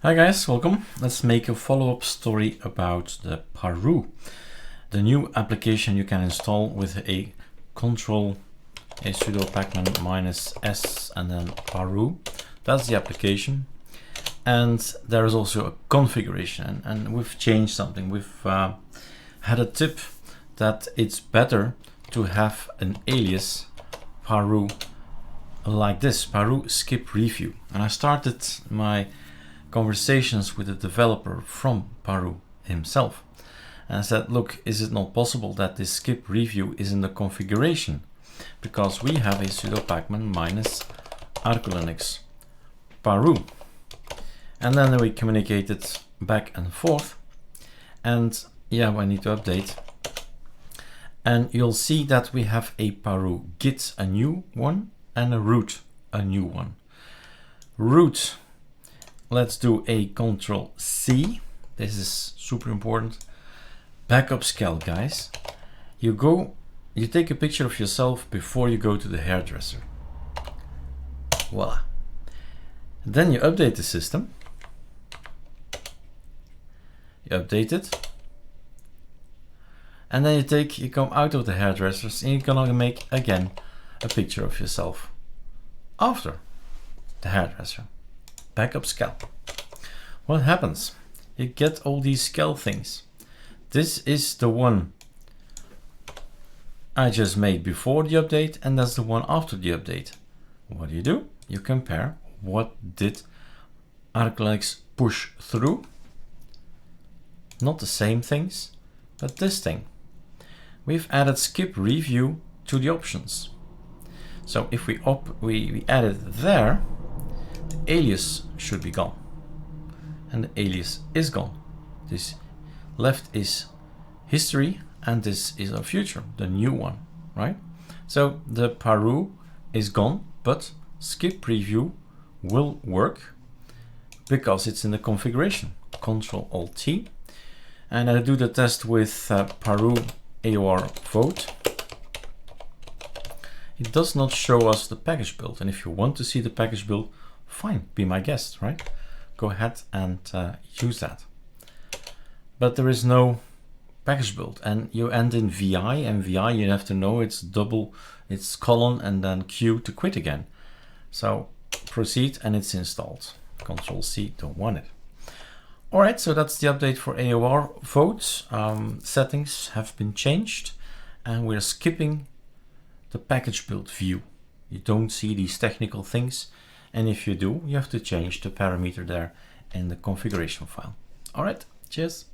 Hi guys, welcome. Let's make a follow-up story about the Paru, the new application you can install with a control, a sudo pacman -s and then Paru. That's the application. And there is also a configuration, and we've changed something. We've had a tip that it's better to have an alias Paru like this, Paru skip review. And I started my conversations with the developer from Paru himself. And I said, look, is it not possible that this skip review is in the configuration? Because we have a sudo pacman -ArcoLinux Paru. And then we communicated back and forth. And yeah, I need to update. And you'll see that we have a Paru git, a new one, and a root, a new one. Root, let's do a control C. This is super important. Backup scale, guys. You take a picture of yourself before you go to the hairdresser. Voila. Then you update the system. You update it. And then you come out of the hairdressers and you're gonna make again a picture of yourself after the hairdresser. Backup scale. What happens? You get all these scale things. This is the one I just made before the update, and that's the one after the update. What do? You compare what did ArcoLinux push through. Not the same things, but this thing. We've added skip review to the options. So if we add it there, the alias should be gone. And the alias is gone. This left is history and this is our future, the new one, right? So the Paru is gone, but skip preview will work because it's in the configuration. Ctrl-Alt-T. And I do the test with Paru AOR vote. It does not show us the package build. And if you want to see the package build, fine, be my guest, right? Go ahead and use that. But there is no package build, and you end in VI, and VI you have to know it's colon and then Q to quit again. So proceed and it's installed. Control C, don't want it. All right, so that's the update for AOR votes. Settings have been changed and we're skipping the package build view. You don't see these technical things. And if you do, you have to change the parameter there in the configuration file. All right, cheers.